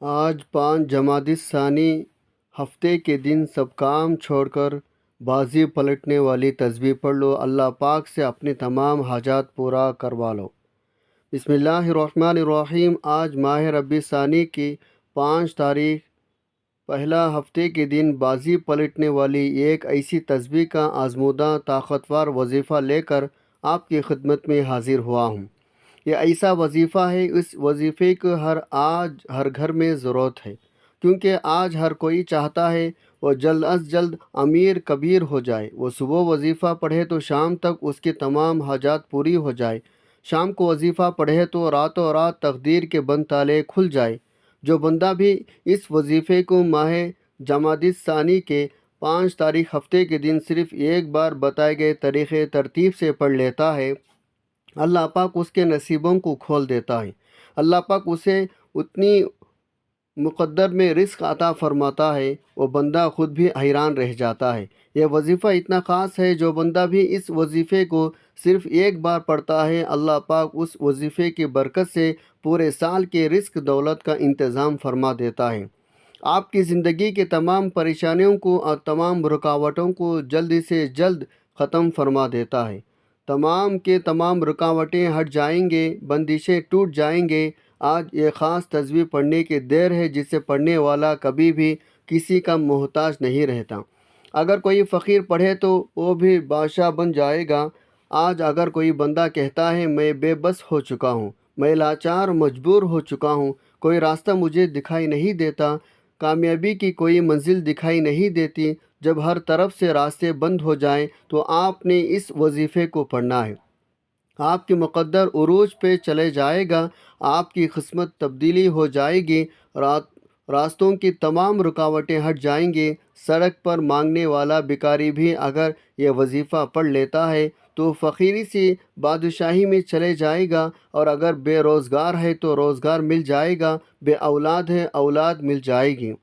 آج 5 جمادی الثانی ہفتے کے دن سب کام چھوڑ کر بازی پلٹنے والی تسبیح پڑھ لو، اللہ پاک سے اپنے تمام حاجات پورا کروا لو۔ بسم اللہ الرحمن الرحیم۔ آج ماہ ربیع ثانی کی 5 تاریخ پہلا ہفتے کے دن بازی پلٹنے والی ایک ایسی تسبیح کا آزمودہ طاقتور وظیفہ لے کر آپ کی خدمت میں حاضر ہوا ہوں۔ یہ ایسا وظیفہ ہے، اس وظیفے کو آج ہر گھر میں ضرورت ہے، کیونکہ آج ہر کوئی چاہتا ہے وہ جلد از جلد امیر کبیر ہو جائے۔ وہ صبح وظیفہ پڑھے تو شام تک اس کی تمام حاجات پوری ہو جائے، شام کو وظیفہ پڑھے تو راتوں رات تقدیر کے بند تالے کھل جائے۔ جو بندہ بھی اس وظیفے کو ماہ جمادی الثانی کے 5 تاریخ ہفتے کے دن صرف ایک بار بتائے گئے طریقے ترتیب سے پڑھ لیتا ہے، اللہ پاک اس کے نصیبوں کو کھول دیتا ہے۔ اللہ پاک اسے اتنی مقدر میں رزق عطا فرماتا ہے، وہ بندہ خود بھی حیران رہ جاتا ہے۔ یہ وظیفہ اتنا خاص ہے، جو بندہ بھی اس وظیفے کو صرف ایک بار پڑھتا ہے، اللہ پاک اس وظیفے کی برکت سے پورے سال کے رزق دولت کا انتظام فرما دیتا ہے۔ آپ کی زندگی کے تمام پریشانیوں کو اور تمام رکاوٹوں کو جلد سے جلد ختم فرما دیتا ہے۔ تمام کے تمام رکاوٹیں ہٹ جائیں گے، بندشیں ٹوٹ جائیں گے۔ آج یہ خاص تسبیح پڑھنے کی دیر ہے، جسے پڑھنے والا کبھی بھی کسی کا محتاج نہیں رہتا۔ اگر کوئی فقیر پڑھے تو وہ بھی بادشاہ بن جائے گا۔ آج اگر کوئی بندہ کہتا ہے میں بے بس ہو چکا ہوں، میں لاچار مجبور ہو چکا ہوں، کوئی راستہ مجھے دکھائی نہیں دیتا، کامیابی کی کوئی منزل دکھائی نہیں دیتی، جب ہر طرف سے راستے بند ہو جائیں تو آپ نے اس وظیفے کو پڑھنا ہے۔ آپ کی مقدر عروج پہ چلے جائے گا، آپ کی قسمت تبدیلی ہو جائے گی، راستوں کی تمام رکاوٹیں ہٹ جائیں گی۔ سڑک پر مانگنے والا بھکاری بھی اگر یہ وظیفہ پڑھ لیتا ہے تو فقیری سے بادشاہی میں چلے جائے گا، اور اگر بے روزگار ہے تو روزگار مل جائے گا، بے اولاد ہے اولاد مل جائے گی،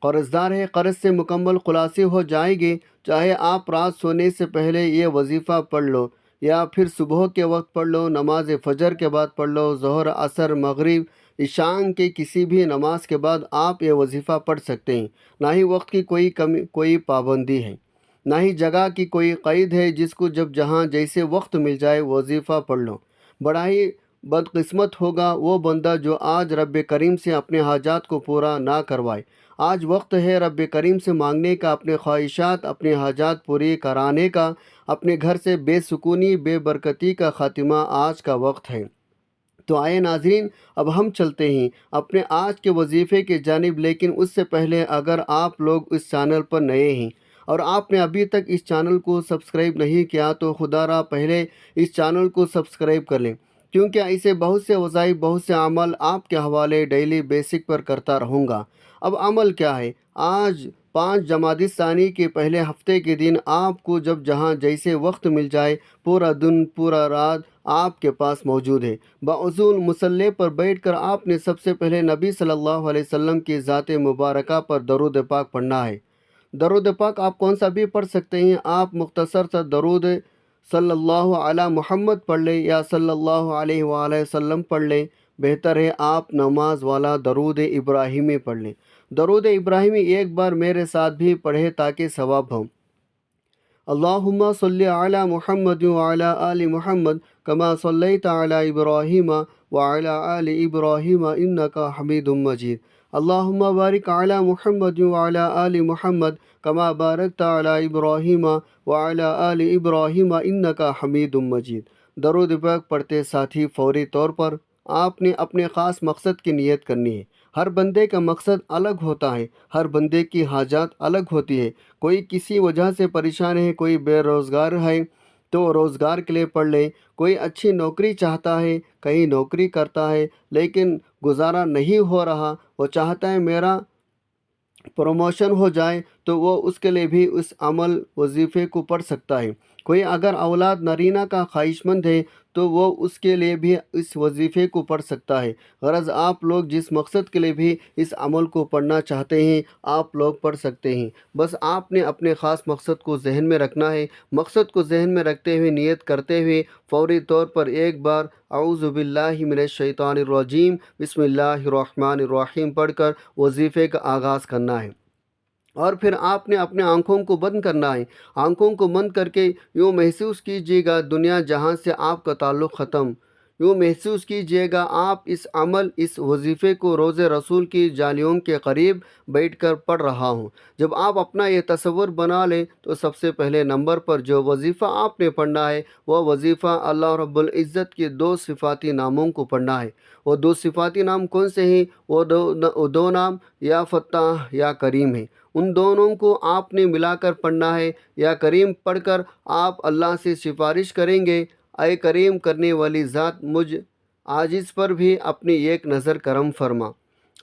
قرض دار ہے قرض سے مکمل خلاصی ہو جائے گی۔ چاہے آپ رات سونے سے پہلے یہ وظیفہ پڑھ لو، یا پھر صبح کے وقت پڑھ لو، نماز فجر کے بعد پڑھ لو، ظہر عصر مغرب عشاء کے کسی بھی نماز کے بعد آپ یہ وظیفہ پڑھ سکتے ہیں۔ نہ ہی وقت کی کوئی پابندی ہے، نہ ہی جگہ کی کوئی قید ہے، جس کو جب جہاں جیسے وقت مل جائے وظیفہ پڑھ لو۔ بڑا ہی بدقسمت ہوگا وہ بندہ جو آج رب کریم سے اپنے حاجات کو پورا نہ کروائے۔ آج وقت ہے رب کریم سے مانگنے کا، اپنے خواہشات اپنے حاجات پوری کرانے کا، اپنے گھر سے بے سکونی بے برکتی کا خاتمہ آج کا وقت ہے۔ تو آئے ناظرین، اب ہم چلتے ہیں اپنے آج کے وظیفے کی جانب، لیکن اس سے پہلے اگر آپ لوگ اس چینل پر نئے ہیں اور آپ نے ابھی تک اس چینل کو سبسکرائب نہیں کیا تو خدا را پہلے اس چینل کو سبسکرائب کر لیں، کیونکہ ایسے بہت سے وظائف بہت سے عمل آپ کے حوالے ڈیلی بیسک پر کرتا رہوں گا۔ اب عمل کیا ہے؟ آج 5 جمادی الثانی کے پہلے ہفتے کے دن آپ کو جب جہاں جیسے وقت مل جائے، پورا دن پورا رات آپ کے پاس موجود ہے، باوضو مصلی پر بیٹھ کر آپ نے سب سے پہلے نبی صلی اللہ علیہ وسلم کی ذات مبارکہ پر درود پاک پڑھنا ہے۔ درود پاک آپ کون سا بھی پڑھ سکتے ہیں، آپ مختصر سا درود صلی اللہ علی محمد پڑھ لیں یا صلی اللہ علیہ وآلہ وسلم پڑھ لیں۔ بہتر ہے آپ نماز والا درود ابراہیمی پڑھ لیں۔ درود ابراہیمی ایک بار میرے ساتھ بھی پڑھے تاکہ ثواب ہو۔ اللہم صلی علی محمد وعلی آل محمد کما صلیت علی ابراہیم وعلی آل ابراہیم انک حمید مجید۔ اللہم بارک علی محمد وعلی آل محمد کما بارکت علی ابراہیم وعلی آل ابراہیم انک حمید مجید۔ درود پاک پڑھتے ساتھی فوری طور پر آپ نے اپنے خاص مقصد کی نیت کرنی ہے۔ ہر بندے کا مقصد الگ ہوتا ہے، ہر بندے کی حاجات الگ ہوتی ہے۔ کوئی کسی وجہ سے پریشان ہے، کوئی بے روزگار ہے تو روزگار کے لیے پڑھ لے، کوئی اچھی نوکری چاہتا ہے، کہیں نوکری کرتا ہے لیکن گزارا نہیں ہو رہا، وہ چاہتا ہے میرا پروموشن ہو جائے، تو وہ اس کے لیے بھی اس عمل وظیفے کو پڑھ سکتا ہے۔ کوئی اگر اولاد نرینہ کا خواہشمند ہے تو وہ اس کے لیے بھی اس وظیفے کو پڑھ سکتا ہے۔ غرض آپ لوگ جس مقصد کے لیے بھی اس عمل کو پڑھنا چاہتے ہیں آپ لوگ پڑھ سکتے ہیں، بس آپ نے اپنے خاص مقصد کو ذہن میں رکھنا ہے۔ مقصد کو ذہن میں رکھتے ہوئے نیت کرتے ہوئے فوری طور پر ایک بار اعوذ باللہ من الشیطان الرجیم بسم اللہ الرحمن الرحیم پڑھ کر وظیفے کا آغاز کرنا ہے، اور پھر آپ نے اپنے آنکھوں کو بند کرنا ہے۔ آنکھوں کو بند کر کے یوں محسوس کیجیے گا دنیا جہاں سے آپ کا تعلق ختم۔ یوں محسوس کیجیے گا آپ اس عمل اس وظیفے کو روض رسول کی جالیوں کے قریب بیٹھ کر پڑھ رہا ہوں۔ جب آپ اپنا یہ تصور بنا لیں تو سب سے پہلے نمبر پر جو وظیفہ آپ نے پڑھنا ہے وہ وظیفہ اللہ رب العزت کے دو صفاتی ناموں کو پڑھنا ہے۔ وہ دو صفاتی نام کون سے ہیں؟ وہ دو نام یا فتاح یا کریم ہیں۔ ان دونوں کو آپ نے ملا کر پڑھنا ہے۔ یا کریم پڑھ کر آپ اللہ سے سفارش کریں گے، اے کریم کرنے والی ذات مجھ عاجز پر بھی اپنی ایک نظر کرم فرما۔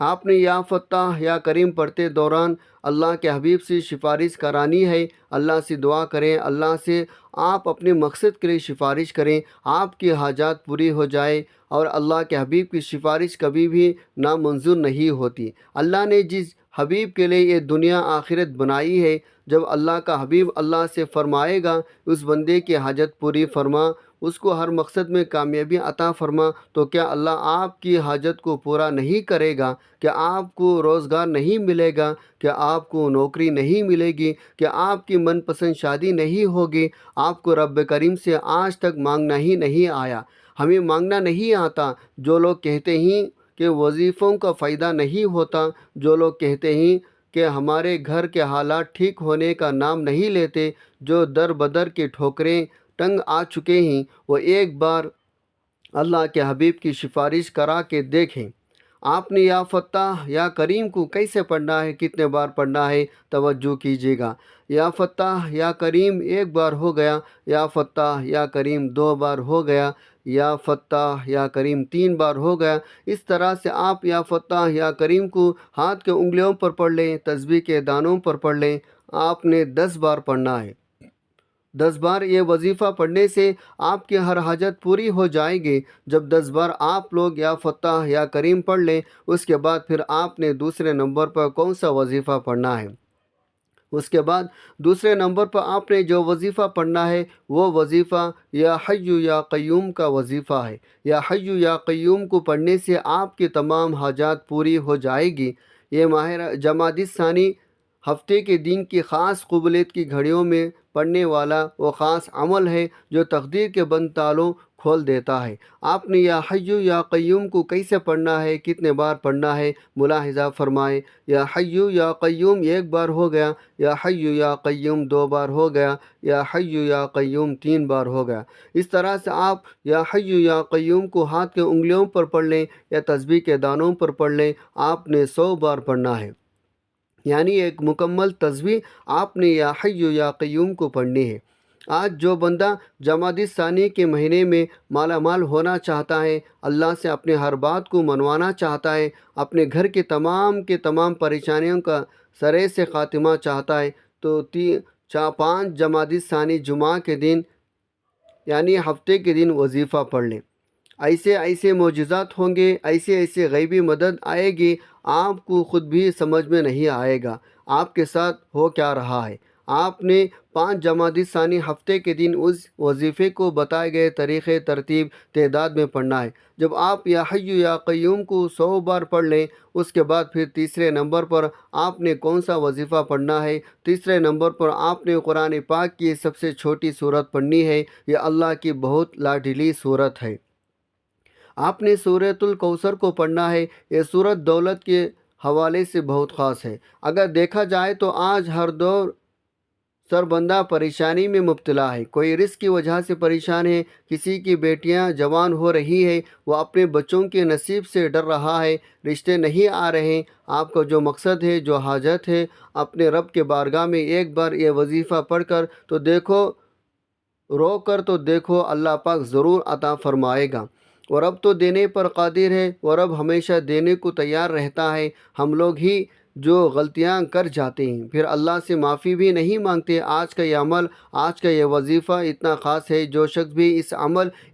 آپ نے یا فتاح یا کریم پڑھتے دوران اللہ کے حبیب سے سفارش کرانی ہے۔ اللہ سے دعا کریں، اللہ سے آپ اپنے مقصد کے لیے سفارش کریں، آپ کی حاجات پوری ہو جائے، اور اللہ کے حبیب کی سفارش کبھی بھی نامنظور نہیں ہوتی۔ اللہ نے جس حبیب کے لیے یہ دنیا آخرت بنائی ہے، جب اللہ کا حبیب اللہ سے فرمائے گا اس بندے کی حاجت پوری فرما، اس کو ہر مقصد میں کامیابی عطا فرما، تو کیا اللہ آپ کی حاجت کو پورا نہیں کرے گا؟ کیا آپ کو روزگار نہیں ملے گا؟ کیا آپ کو نوکری نہیں ملے گی؟ کیا آپ کی من پسند شادی نہیں ہوگی؟ آپ کو رب کریم سے آج تک مانگنا ہی نہیں آیا؟ ہمیں مانگنا نہیں آتا؟ جو لوگ کہتے ہیں کہ وظیفوں کا فائدہ نہیں ہوتا، جو لوگ کہتے ہیں کہ ہمارے گھر کے حالات ٹھیک ہونے کا نام نہیں لیتے، جو در بدر کے ٹھوکریں ٹنگ آ چکے ہیں، وہ ایک بار اللہ کے حبیب کی سفارش کرا کے دیکھیں۔ آپ نے یا فتاح یا کریم کو کیسے پڑھنا ہے، کتنے بار پڑھنا ہے، توجہ کیجیے گا۔ یا فتاح یا کریم ایک بار ہو گیا، یا فتاح یا کریم دو بار ہو گیا، یا فتاح یا کریم تین بار ہو گیا۔ اس طرح سے آپ یا فتاح یا کریم کو ہاتھ کے انگلیوں پر پڑھ لیں، تسبیح کے دانوں پر پڑھ لیں۔ آپ نے 10 بار پڑھنا ہے۔ 10 بار یہ وظیفہ پڑھنے سے آپ کی ہر حاجت پوری ہو جائے گی۔ جب 10 بار آپ لوگ یا فتاح یا کریم پڑھ لیں، اس کے بعد پھر آپ نے دوسرے نمبر پر کون سا وظیفہ پڑھنا ہے؟ اس کے بعد دوسرے نمبر پر آپ نے جو وظیفہ پڑھنا ہے وہ وظیفہ یا حی یا قیوم کا وظیفہ ہے۔ یا حی یا قیوم کو پڑھنے سے آپ کی تمام حاجات پوری ہو جائے گی۔ یہ ماہ جمادی الثانی ہفتے کے دن کی خاص قبولیت کی گھڑیوں میں پڑھنے والا وہ خاص عمل ہے جو تقدیر کے بند تالوں کھول دیتا ہے۔ آپ نے یا حی یا قیوم کو کیسے پڑھنا ہے، کتنے بار پڑھنا ہے، ملاحظہ فرمائے۔ یا حی یا قیوم ایک بار ہو گیا، یا حی یا قیوم دو بار ہو گیا، یا حی یا قیوم تین بار ہو گیا۔ اس طرح سے آپ یا حی یا قیوم کو ہاتھ کے انگلیوں پر پڑھ لیں یا تسبیح کے دانوں پر پڑھ لیں۔ آپ نے 100 بار پڑھنا ہے، یعنی ایک مکمل تسبیح آپ نے یا حی یا قیوم کو پڑھنی ہے۔ آج جو بندہ جمادی الثانی کے مہینے میں مالا مال ہونا چاہتا ہے، اللہ سے اپنے ہر بات کو منوانا چاہتا ہے، اپنے گھر کے تمام پریشانیوں کا سرے سے خاتمہ چاہتا ہے، تو 5 جمادی الثانی جمعہ کے دن یعنی ہفتے کے دن وظیفہ پڑھ لیں۔ ایسے معجزات ہوں گے، ایسے غیبی مدد آئے گی، آپ کو خود بھی سمجھ میں نہیں آئے گا آپ کے ساتھ ہو کیا رہا ہے۔ آپ نے 5 جمادی الثانی ہفتے کے دن اس وظیفے کو بتائے گئے طریقے ترتیب تعداد میں پڑھنا ہے۔ جب آپ یا حی یا قیوم کو 100 بار پڑھ لیں، اس کے بعد پھر تیسرے نمبر پر آپ نے کون سا وظیفہ پڑھنا ہے؟ تیسرے نمبر پر آپ نے قرآن پاک کی سب سے چھوٹی سورت پڑھنی ہے۔ یہ اللہ کی بہت لاڈلی سورت ہے۔ آپ نے سورۃ الکوثر کو پڑھنا ہے۔ یہ سورت دولت کے حوالے سے بہت خاص ہے۔ اگر دیکھا جائے تو آج ہر دور سر بندہ پریشانی میں مبتلا ہے۔ کوئی رزق کی وجہ سے پریشان ہے، کسی کی بیٹیاں جوان ہو رہی ہے، وہ اپنے بچوں کے نصیب سے ڈر رہا ہے، رشتے نہیں آ رہے۔ آپ کا جو مقصد ہے، جو حاجت ہے، اپنے رب کے بارگاہ میں ایک بار یہ وظیفہ پڑھ کر تو دیکھو، رو کر تو دیکھو، اللہ پاک ضرور عطا فرمائے گا۔ اور رب تو دینے پر قادر ہے، اور رب ہمیشہ دینے کو تیار رہتا ہے۔ ہم لوگ ہی جو غلطیاں کر جاتے ہیں، پھر اللہ سے معافی بھی نہیں مانگتے۔ آج کا یہ عمل، آج کا یہ وظیفہ اتنا خاص ہے، جو شخص بھی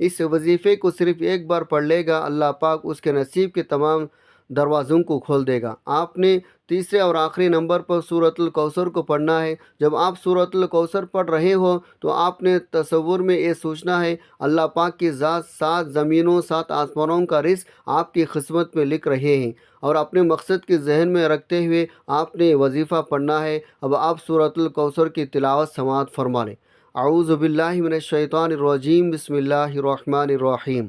اس وظیفے کو صرف ایک بار پڑھ لے گا، اللہ پاک اس کے نصیب کے تمام دروازوں کو کھول دے گا۔ آپ نے تیسرے اور آخری نمبر پر سورۃ الکوثر کو پڑھنا ہے۔ جب آپ سورۃ الکوثر پڑھ رہے ہو تو آپ نے تصور میں یہ سوچنا ہے اللہ پاک کی ذات 7 زمینوں 7 آسمانوں کا رزق آپ کی قسمت میں لکھ رہے ہیں، اور اپنے مقصد کے ذہن میں رکھتے ہوئے آپ نے وظیفہ پڑھنا ہے۔ اب آپ سورۃ الکوثر کی تلاوت سماعت فرما لیں۔ اعوذ باللہ من الشیطان الرجیم، بسم اللہ الرحمن الرحیم۔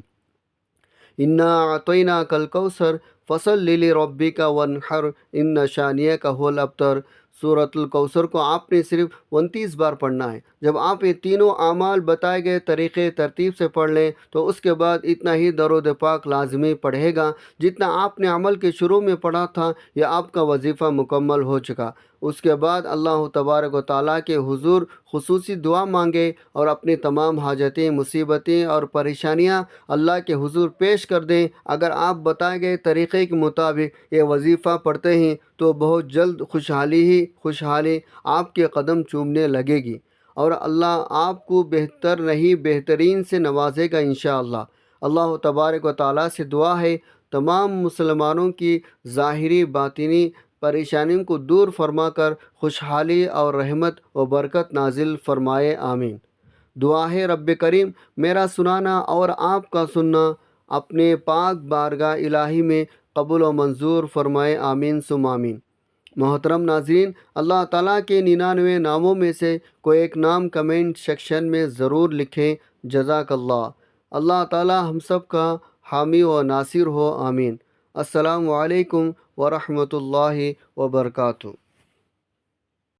انا اعطیناک الکوثر فصل لربک وانحر ان شانئک هو الابتر۔ سورۃ الکوثر کو آپ نے صرف 29 بار پڑھنا ہے۔ جب آپ یہ تینوں اعمال بتائے گئے طریقے ترتیب سے پڑھ لیں تو اس کے بعد اتنا ہی درود پاک لازمی پڑھے گا جتنا آپ نے عمل کے شروع میں پڑھا تھا۔ یہ آپ کا وظیفہ مکمل ہو چکا۔ اس کے بعد اللہ تبارک و تعالیٰ کے حضور خصوصی دعا مانگے اور اپنی تمام حاجتیں، مصیبتیں اور پریشانیاں اللہ کے حضور پیش کر دیں۔ اگر آپ بتائے گئے طریقے کے مطابق یہ وظیفہ پڑھتے ہیں تو بہت جلد خوشحالی آپ کے قدم چومنے لگے گی، اور اللہ آپ کو بہتر نہیں بہترین سے نوازے گا انشاءاللہ۔ اللہ تبارک و تعالیٰ سے دعا ہے تمام مسلمانوں کی ظاہری باطنی پریشانیوں کو دور فرما کر خوشحالی اور رحمت و برکت نازل فرمائے، آمین۔ دعا ہے رب کریم میرا سنانا اور آپ کا سننا اپنے پاک بارگاہ الہی میں قبول و منظور فرمائے، آمین ثم آمین۔ محترم ناظرین، اللہ تعالیٰ کے 99 ناموں میں سے کوئی ایک نام کمنٹ سیکشن میں ضرور لکھیں۔ جزاک اللہ۔ اللہ تعالیٰ ہم سب کا حامی و ناصر ہو، آمین۔ السلام علیکم ورحمۃ اللہ وبرکاتہ۔